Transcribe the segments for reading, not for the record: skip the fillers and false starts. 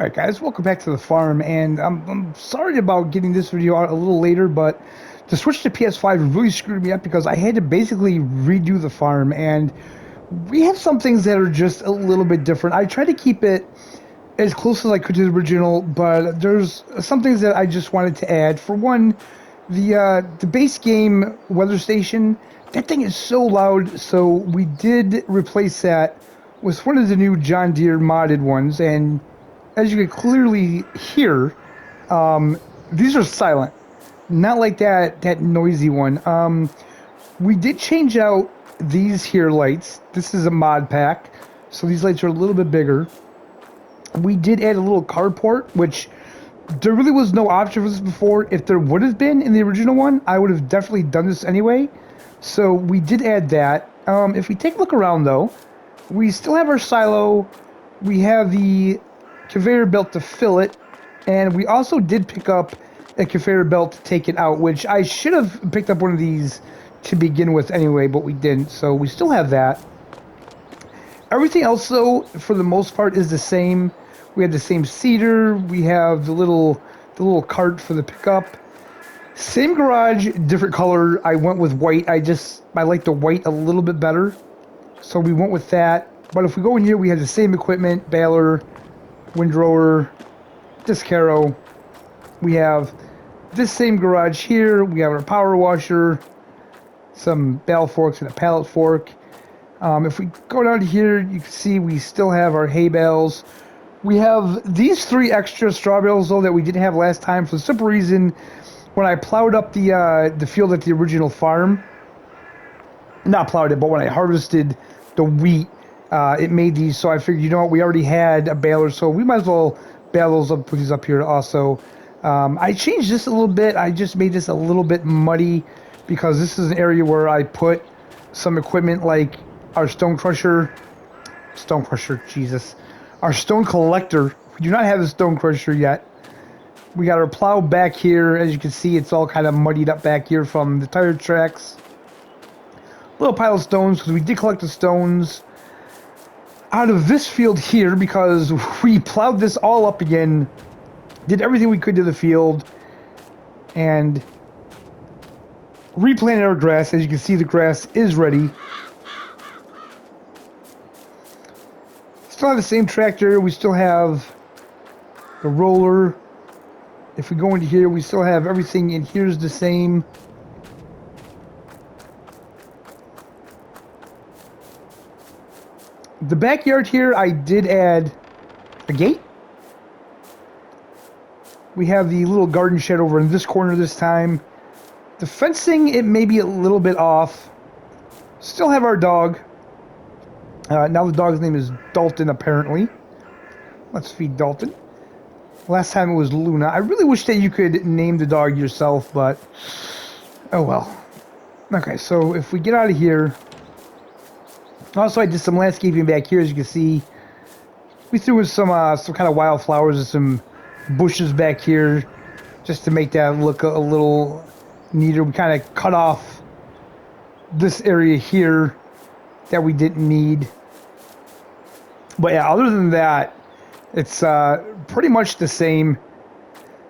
Alright guys, welcome back to the farm, and I'm sorry about getting this video out a little later, but the switch to PS5 really screwed me up because I had to basically redo the farm, and we have some things that are just a little bit different. I tried to keep it as close as I could to the original, but there's some things that I just wanted to add. For one, the base game weather station, that thing is so loud, so we did replace that with one of the new John Deere modded ones, and as you can clearly hear, these are silent, not like that noisy one. We did change out these here lights. This is a mod pack, so these lights are a little bit bigger. We did add a little carport, which there really was no option for this before. If there would have been in the original one, I would have definitely done this anyway. So we did add that. If we take a look around though, we still have our silo. We have the conveyor belt to fill it, and we also did pick up a conveyor belt to take it out, which I should have picked up one of these to begin with anyway, but we didn't, so we still have that. Everything else though, for the most part, is the same. We have the same seeder, we have the little cart for the pickup. Same garage, different color. I went with white. I like the white a little bit better, so we went with that. But if we go in here, we have the same equipment: baler, windrower, disc harrow. We have this same garage here. We have our power washer, some bale forks, and a pallet fork. If we go down to here, you can see we still have our hay bales. We have these 3 extra straw bales though that we didn't have last time, for the simple reason when I plowed up the field at the original farm, not plowed it, but when I harvested the wheat, it made these, so I figured, you know what, we already had a baler, so we might as well bale those up, put these up here also. I changed this a little bit. I just made this a little bit muddy because this is an area where I put some equipment like our stone crusher, Jesus, our stone collector. We do not have a stone crusher yet. We got our plow back here. As you can see, it's all kind of muddied up back here from the tire tracks. Little pile of stones, because we did collect the stones out of this field here, because we plowed this all up again, did everything we could to the field, and replanted our grass. As you can see, the grass is ready. Still have the same tractor. We still have the roller. If we go into here, we still have everything in here is the same. The backyard here, I did add a gate. We have the little garden shed over in this corner this time. The fencing, it may be a little bit off. Still have our dog. Now the dog's name is Dalton, apparently. Let's feed Dalton. Last time it was Luna. I really wish that you could name the dog yourself, but oh well. Okay, so if we get out of here. Also, I did some landscaping back here, as you can see. We threw in some kind of wildflowers and some bushes back here, just to make that look a little neater. We kind of cut off this area here that we didn't need. But yeah, other than that, it's pretty much the same.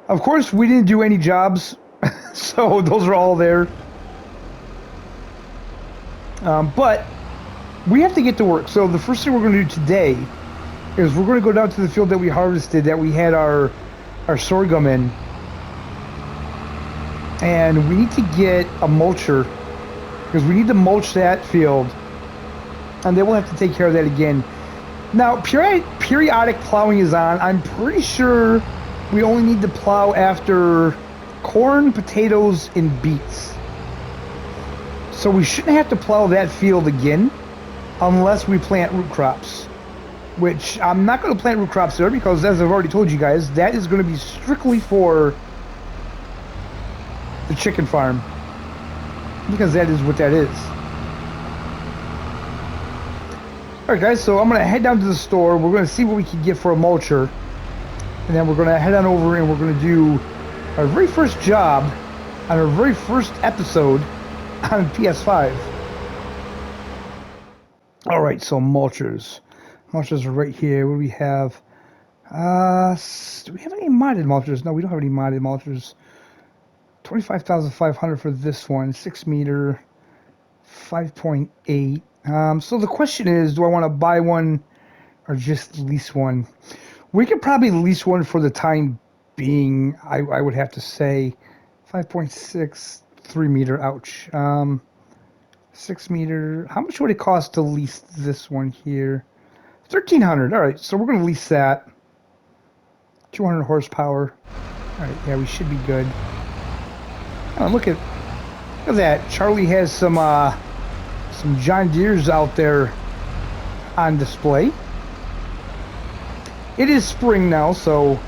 Of course, we didn't do any jobs, so those are all there. But we have to get to work. So the first thing we're going to do today is we're going to go down to the field that we harvested, that we had our sorghum in. And we need to get a mulcher, because we need to mulch that field. And then we'll have to take care of that again. Now, periodic plowing is on. I'm pretty sure we only need to plow after corn, potatoes, and beets. So we shouldn't have to plow that field again unless we plant root crops. Which I'm not going to plant root crops there, because as I've already told you guys, that is going to be strictly for the chicken farm. Because that is what that is. Alright guys, so I'm going to head down to the store. We're going to see what we can get for a mulcher. And then we're going to head on over and we're going to do our very first job on our very first episode on PS5. Alright, so mulchers. Mulchers are right here. What do we have? Do we have any modded mulchers? No, we don't have any modded mulchers. 25,500 for this one. 6 meter, 5.8. So the question is, do I want to buy one or just lease one? We could probably lease one for the time being. I would have to say 5.6, 3 meter. Ouch. 6 meter. How much would it cost to lease this one here? 1,300. All right, so we're going to lease that. 200 horsepower. All right, yeah, we should be good. Oh, look at that. Charlie has some John Deere's out there on display. It is spring now, so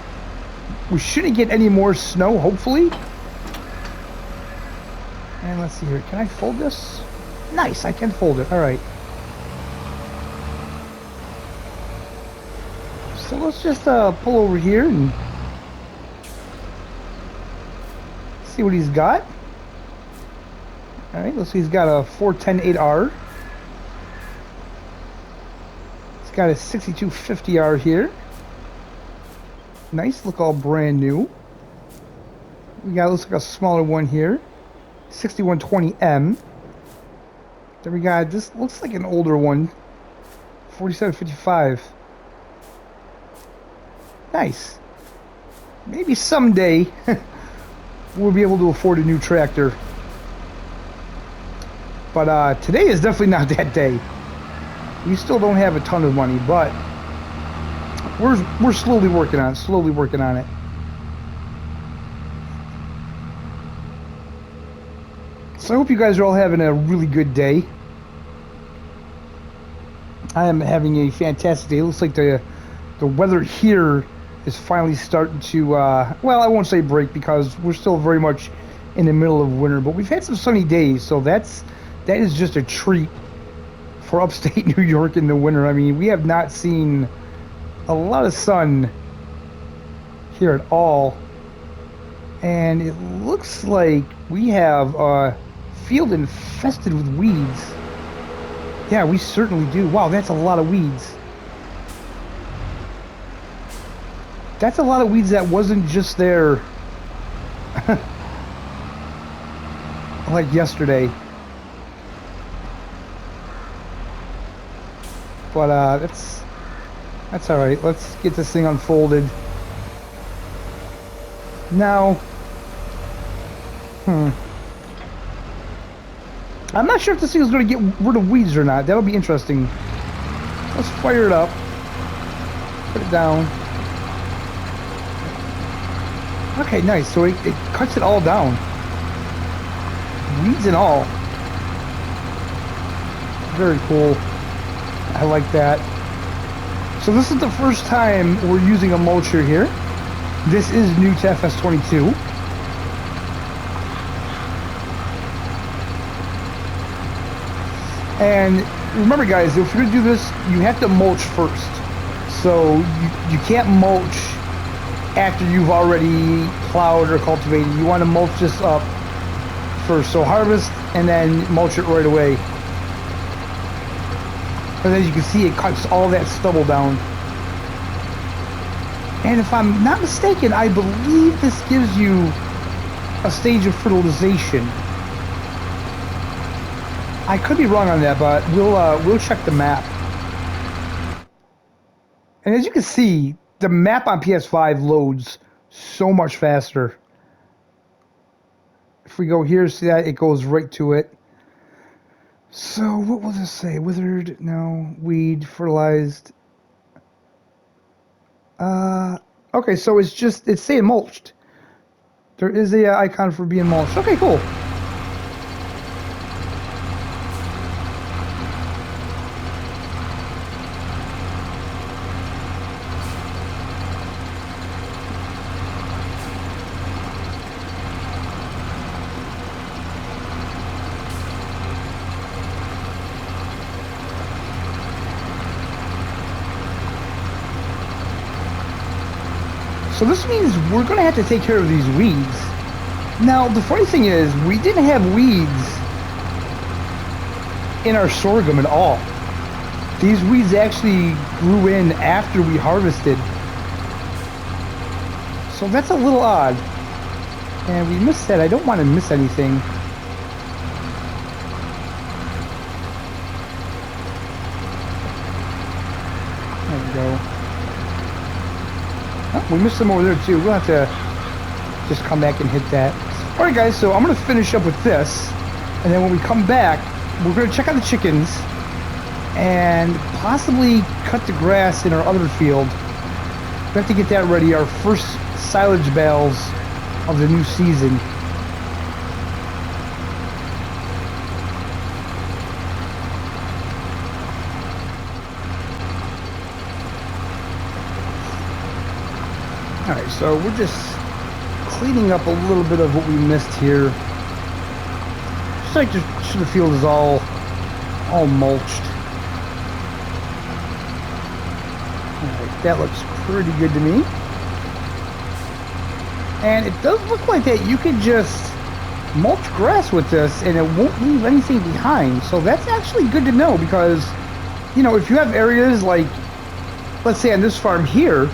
we shouldn't get any more snow, hopefully. And let's see here. Can I fold this? Nice, I can fold it. All right. So let's just pull over here and see what he's got. All right, let's see. He's got a 410-8R. He's got a 6250R here. Nice, look all brand new. We got, looks like a smaller one here, 6120M. Then we got, this looks like an older one, 4755. Nice. Maybe someday we'll be able to afford a new tractor. But today is definitely not that day. We still don't have a ton of money, but we're slowly working on it. Slowly working on it. So I hope you guys are all having a really good day. I am having a fantastic day. It looks like the weather here is finally starting to, well, I won't say break because we're still very much in the middle of winter, but we've had some sunny days, so that is just a treat for upstate New York in the winter. I mean, we have not seen a lot of sun here at all, and it looks like we have a field infested with weeds. Yeah, we certainly do. Wow, that's a lot of weeds. That's a lot of weeds that wasn't just there like yesterday. But that's all right. Let's get this thing unfolded. Now, I'm not sure if this thing is going to get rid of weeds or not. That'll be interesting. Let's fire it up. Put it down. Okay, nice. So it cuts it all down. Weeds and all. Very cool. I like that. So this is the first time we're using a mulcher here. This is new to FS22. And remember guys, if you're going to do this, you have to mulch first. So you can't mulch after you've already plowed or cultivated. You want to mulch this up first. So harvest and then mulch it right away. Because as you can see, it cuts all that stubble down. And if I'm not mistaken, I believe this gives you a stage of fertilization. I could be wrong on that, but we'll check the map. And as you can see, the map on PS5 loads so much faster. If we go here, see that? It goes right to it. So, what will this say? Withered? No. Weed? Fertilized? Okay, so it's saying mulched. There is a icon for being mulched. Okay, cool. So this means we're going to have to take care of these weeds. Now, the funny thing is, we didn't have weeds in our sorghum at all. These weeds actually grew in after we harvested. So that's a little odd. And we missed that. I don't want to miss anything. There we go. Oh, we missed them over there too. We'll have to just come back and hit that. Alright guys, so I'm going to finish up with this. And then when we come back, we're going to check out the chickens. And possibly cut the grass in our other field. We have to get that ready. Our first silage bales of the new season. Alright, so we're just cleaning up a little bit of what we missed here. Just like the field is all mulched. Alright, that looks pretty good to me. And it does look like that you could just mulch grass with this and it won't leave anything behind. So that's actually good to know because, you know, if you have areas like, let's say on this farm here,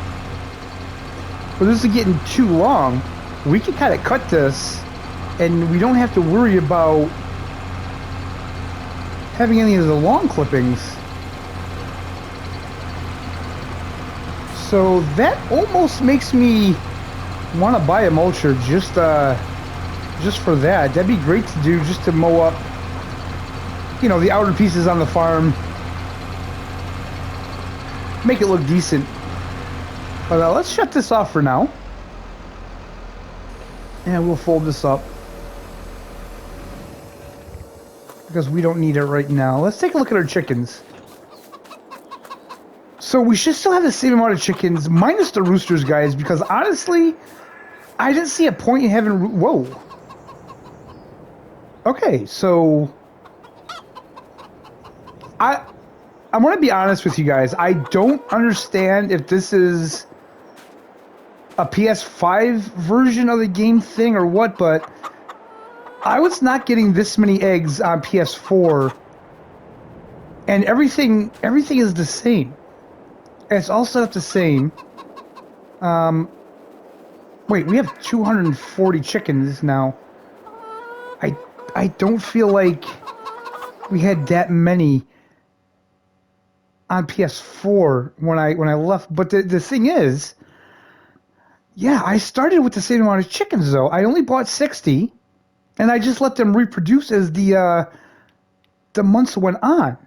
where this is getting too long, we can kind of cut this and we don't have to worry about having any of the long clippings. So that almost makes me want to buy a mulcher just for that. That'd be great to do, just to mow up, you know, the outer pieces on the farm, make it look decent. But let's shut this off for now, and we'll fold this up because we don't need it right now. Let's take a look at our chickens. So we should still have the same amount of chickens, minus the roosters, guys, because honestly, I didn't see a point in having... Whoa. Okay, so... I want to be honest with you guys. I don't understand if this is a PS5 version of the game thing or what, but I was not getting this many eggs on PS4, and everything is the same. It's all set up the same. Wait, we have 240 chickens now. I don't feel like we had that many on PS4 when I left. But the thing is, yeah, I started with the same amount of chickens though. I only bought 60, and I just let them reproduce as the months went on.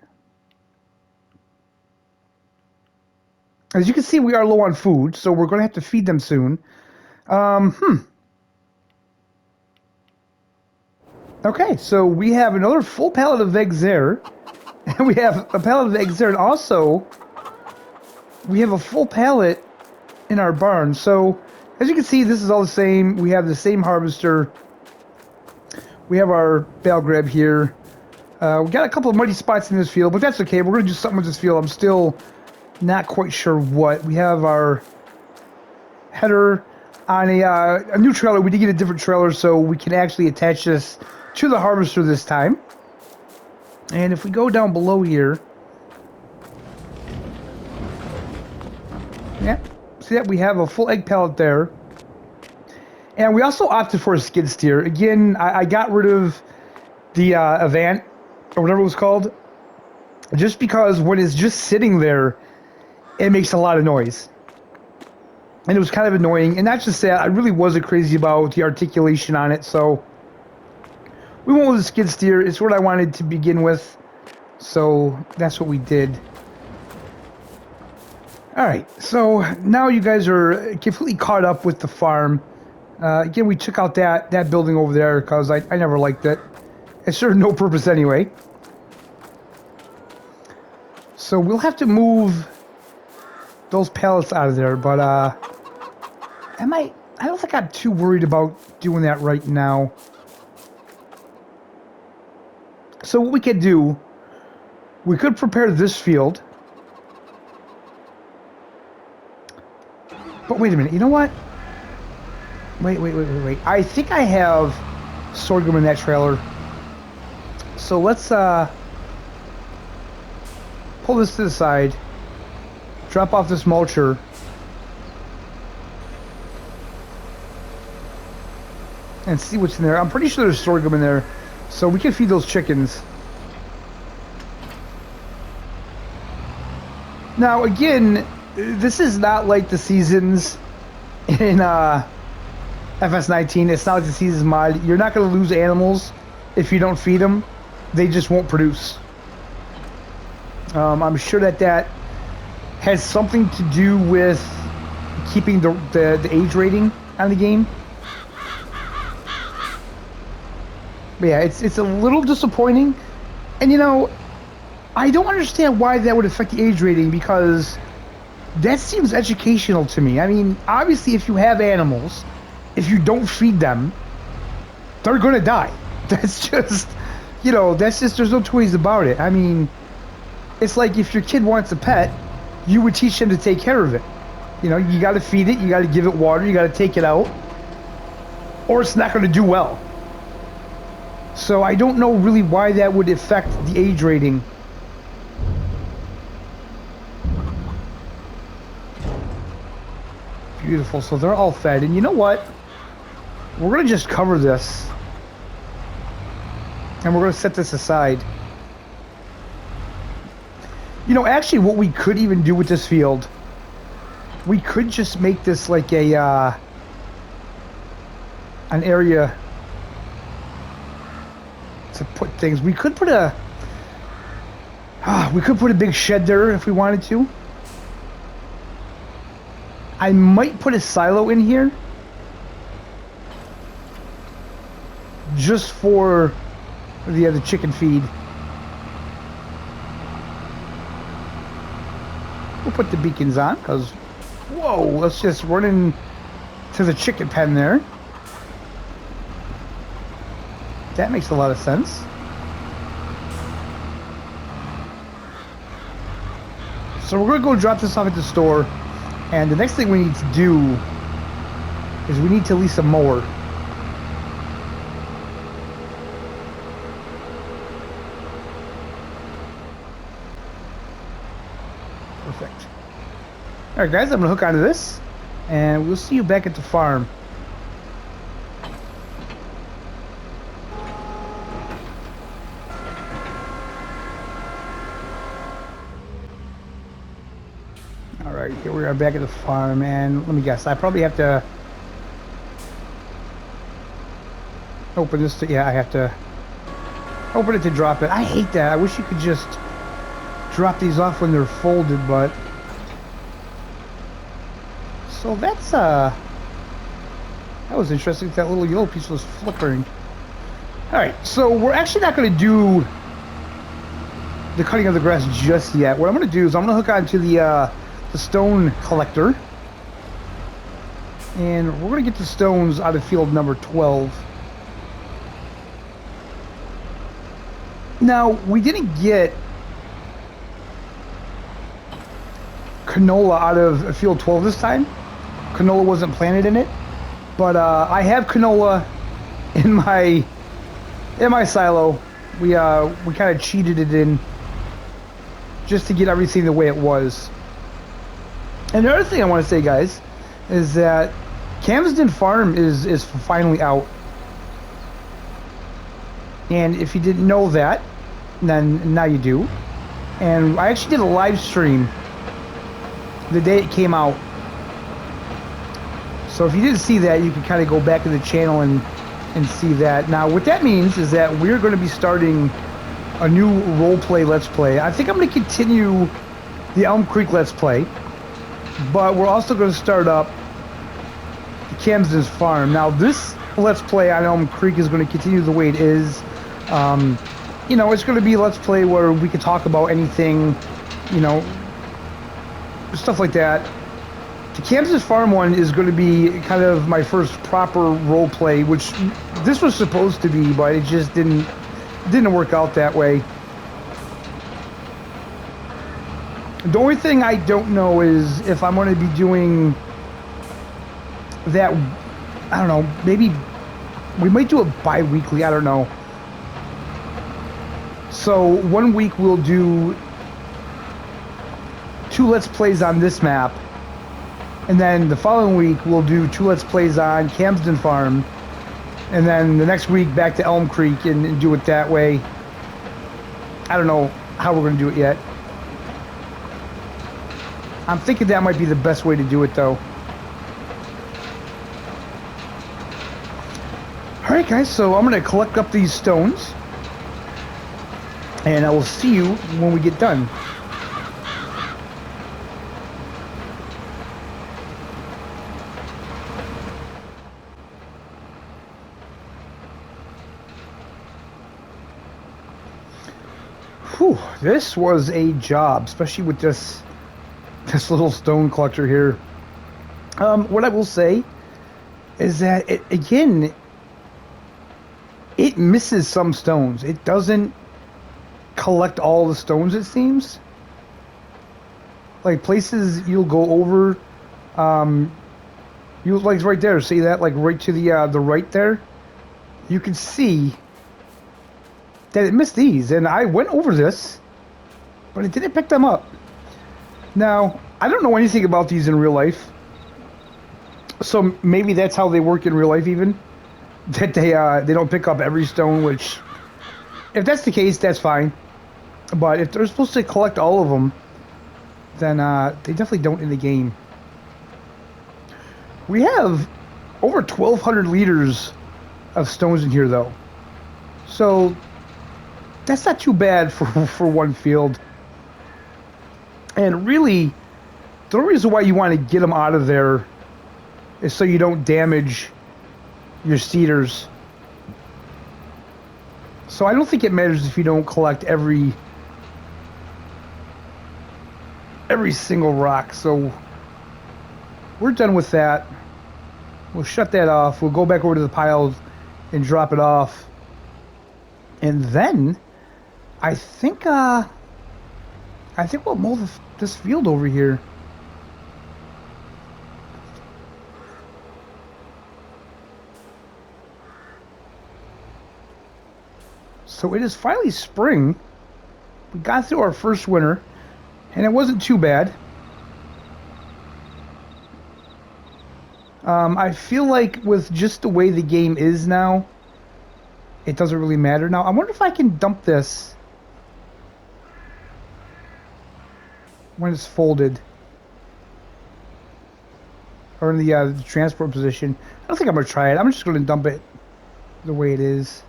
As you can see, we are low on food, so we're going to have to feed them soon. Okay, so we have another full pallet of eggs there. And we have a pallet of eggs there, and also we have a full pallet in our barn. So, as you can see, this is all the same. We have the same harvester. We have our bale grab here. We got a couple of muddy spots in this field, but that's okay. We're going to do something with this field. I'm still not quite sure what. We have our header on a new trailer. We did get a different trailer, so we can actually attach this to the harvester this time. And if we go down below here, yeah, see that we have a full egg pallet there. And we also opted for a skid steer. Again, I got rid of the Avant, or whatever it was called, just because when it's just sitting there, it makes a lot of noise. And it was kind of annoying. And not just that, I really wasn't crazy about the articulation on it, so we went with a skid steer. It's what I wanted to begin with, so that's what we did. Alright, so now you guys are completely caught up with the farm. Again, we took out that building over there because I never liked it. It served no purpose anyway. So we'll have to move those pallets out of there, but I don't think I'm too worried about doing that right now. So what we could do, we could prepare this field. But wait a minute, you know what? Wait. I think I have sorghum in that trailer. So let's pull this to the side, drop off this mulcher, and see what's in there. I'm pretty sure there's sorghum in there, so we can feed those chickens. Now again, this is not like the seasons in FS19. It's not like the seasons mod. You're not going to lose animals if you don't feed them. They just won't produce. I'm sure that has something to do with keeping the age rating on the game. But yeah, it's a little disappointing. And you know, I don't understand why that would affect the age rating, because that seems educational to me. I mean, obviously if you have animals, if you don't feed them, they're gonna die. That's just, you know, that's just, there's no two ways about it. I mean, it's like if your kid wants a pet, you would teach them to take care of it. You know, you gotta feed it, you gotta give it water, you gotta take it out, or it's not gonna do well. So I don't know really why that would affect the age rating. Beautiful, so they're all fed, and you know what? We're gonna just cover this, and we're gonna set this aside. You know, actually what we could even do with this field, we could just make this like a an area to put things. We could put a big shed there if we wanted to. I might put a silo in here just for the chicken feed. We'll put the beacons on because, whoa, let's just run in to the chicken pen there. That makes a lot of sense. So we're gonna go drop this off at the store, and the next thing we need to do is we need to lease a mower. Perfect. Alright guys, I'm gonna hook onto this, and we'll see you back at the farm. Alright, here we are back at the farm, and let me guess, I probably have to open this to, yeah, I have to open it to drop it. I hate that. I wish you could just drop these off when they're folded, but so that's that was interesting. That little yellow piece was flickering. Alright, so we're actually not going to do the cutting of the grass just yet. What I'm going to do is I'm going to hook onto the stone collector, and we're going to get the stones out of field number 12. Now, we didn't get canola out of field 12 this time. Canola wasn't planted in it, but I have canola in my silo. We kind of cheated it in just to get everything the way it was. And the other thing I want to say, guys, is that Camden Farm is finally out. And if you didn't know that, then now you do. And I actually did a live stream the day it came out. So if you didn't see that, you can kind of go back to the channel and see that. Now, what that means is that we're going to be starting a new roleplay Let's Play. I think I'm going to continue the Elm Creek Let's Play, but we're also going to start up the Camden's Farm. Now, this Let's Play on Elm Creek is going to continue the way it is. You know, it's going to be a Let's Play where we can talk about anything, you know, stuff like that. The Camden's Farm one is going to be kind of my first proper role play, which this was supposed to be, but it just didn't work out that way. The only thing I don't know is if I'm going to be doing that. I don't know, maybe we might do it bi-weekly, I don't know. So one week we'll do 2 Let's Plays on this map, and then the following week we'll do 2 Let's Plays on Camden Farm, and then the next week back to Elm Creek and do it that way. I don't know how we're going to do it yet. I'm thinking that might be the best way to do it, though. Alright, guys, so I'm going to collect up these stones, and I will see you when we get done. Whew, this was a job, especially with this little stone collector here. What I will say is that it misses some stones. It doesn't collect all the stones, it seems. Like places you'll go over, you like right there. See that? Like right to the right there. You can see that it missed these, and I went over this, but it didn't pick them up. Now, I don't know anything about these in real life, so maybe that's how they work in real life even, that they don't pick up every stone, which, if that's the case, that's fine. But if they're supposed to collect all of them, then they definitely don't in the game. We have over 1,200 liters of stones in here, though, so that's not too bad for one field. And really, the only reason why you want to get them out of there is so you don't damage your cedars. So I don't think it matters if you don't collect every single rock. So we're done with that. We'll shut that off. We'll go back over to the piles and drop it off. And then I think we'll mow this field over here. So it is finally spring. We got through our first winter, and it wasn't too bad. I feel like with just the way the game is now, it doesn't really matter. Now, I wonder if I can dump this when it's folded, or in the transport position. I don't think I'm going to try it. I'm just going to dump it the way it is.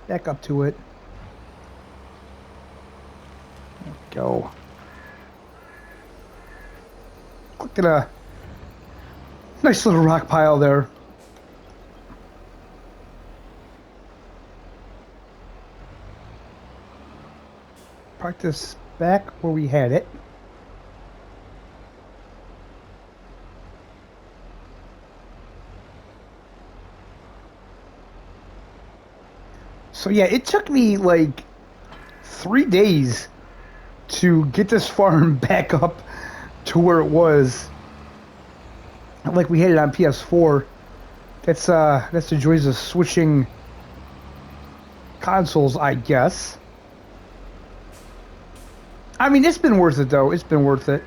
Back up to it. There we go. Look at a nice little rock pile there. Park this back where we had it. So yeah, it took me like 3 days to get this farm back up to where it was. Like we had it on PS4. That's the joys of switching consoles, I guess. I mean, it's been worth it, though. It's been worth it.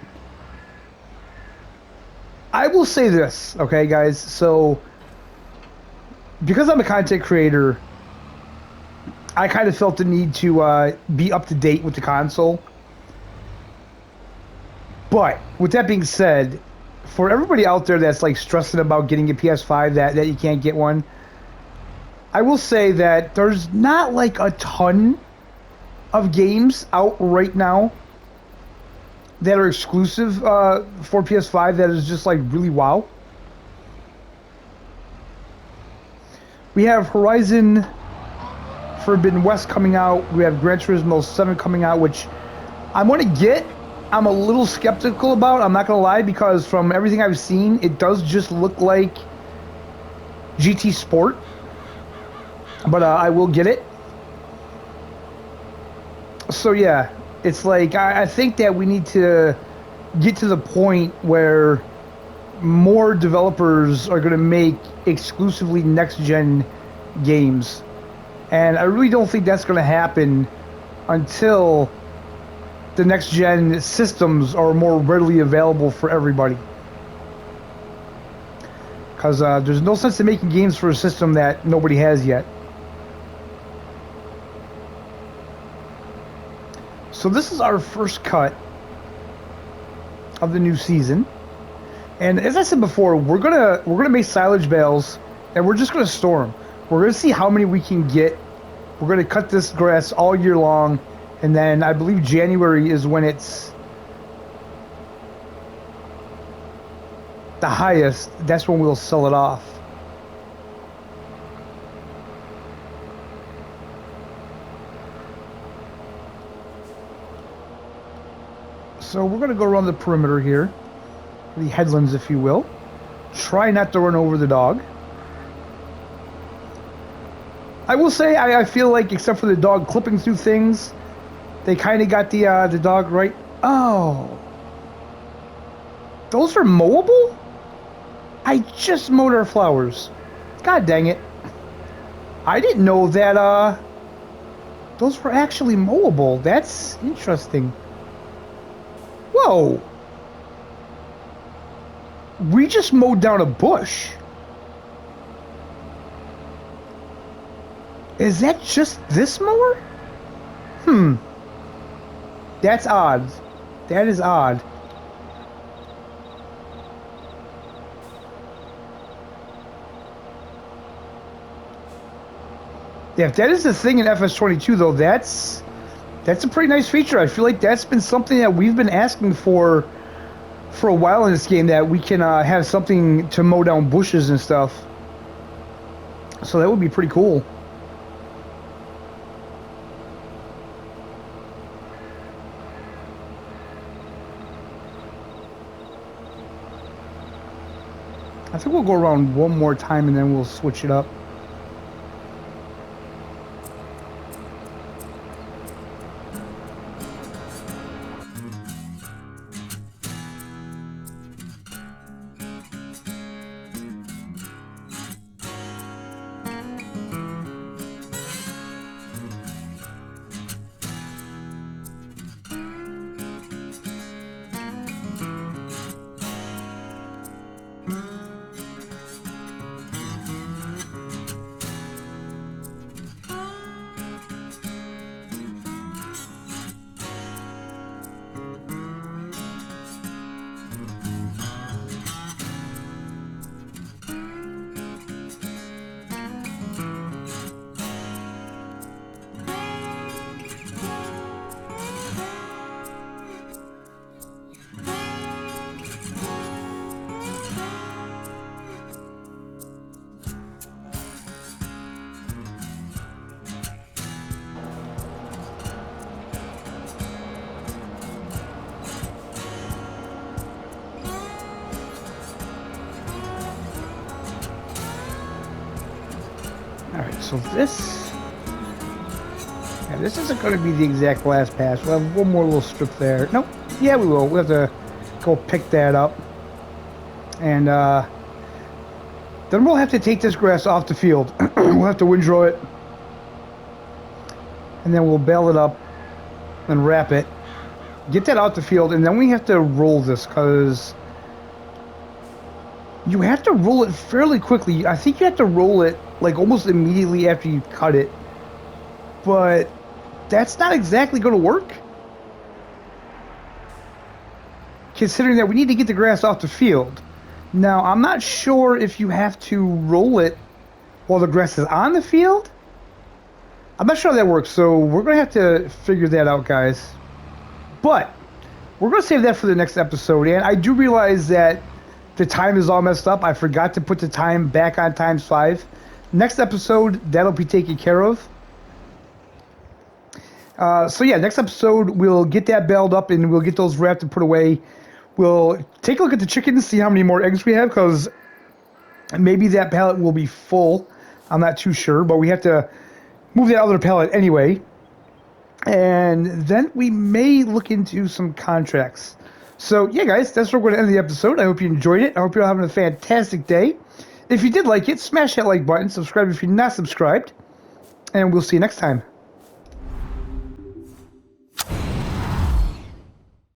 I will say this, okay, guys? So, because I'm a content creator, I kind of felt the need to be up to date with the console. But, with that being said, for everybody out there that's, like, stressing about getting a PS5, that you can't get one, I will say that there's not, like, a ton of games out right now that are exclusive for PS5 that is just like really wow. We have Horizon Forbidden West coming out. We have Gran Turismo 7 coming out, which I'm going to get. I'm a little skeptical about, I'm not going to lie, because from everything I've seen, it does just look like GT Sport. But I will get it. So yeah, it's like I think that we need to get to the point where more developers are going to make exclusively next-gen games. And I really don't think that's going to happen until the next-gen systems are more readily available for everybody. Because there's no sense in making games for a system that nobody has yet. So this is our first cut of the new season. And as I said before, we're gonna make silage bales, and we're just gonna store them. We're gonna see how many we can get. We're gonna cut this grass all year long, and then I believe January is when it's the highest. That's when we'll sell it off. So we're gonna go around the perimeter here, the headlands, if you will. Try not to run over the dog. I will say I feel like, except for the dog clipping through things, they kind of got the dog right. Oh, those are mowable? I just mowed our flowers. God dang it! I didn't know that those were actually mowable. That's interesting. Whoa! We just mowed down a bush. Is that just this mower? That's odd. That is odd. Yeah, if that is the thing in FS22 though, that's a pretty nice feature. I feel like that's been something that we've been asking for a while in this game, that we can have something to mow down bushes and stuff. So that would be pretty cool. I think we'll go around one more time and then we'll switch it up. Alright, so this isn't going to be the exact last pass. We'll have one more little strip there. Nope. Yeah, we will. We'll have to go pick that up. And then we'll have to take this grass off the field. We'll have to windrow it. And then we'll bale it up and wrap it. Get that out the field, and then we have to roll this, because you have to roll it fairly quickly. I think you have to roll it like almost immediately after you cut it, but that's not exactly going to work, considering that we need to get the grass off the field. Now, I'm not sure if you have to roll it while the grass is on the field. I'm not sure how that works, so we're going to have to figure that out, guys. But we're going to save that for the next episode, and I do realize that the time is all messed up. I forgot to put the time back on ×5. Next episode, that'll be taken care of. So yeah, next episode, we'll get that baled up and we'll get those wrapped and put away. We'll take a look at the chickens, see how many more eggs we have, because maybe that pallet will be full. I'm not too sure, but we have to move that other pallet anyway. And then we may look into some contracts. So yeah, guys, that's where we're going to end the episode. I hope you enjoyed it. I hope you're having a fantastic day. If you did like it, smash that like button, subscribe if you're not subscribed, and we'll see you next time.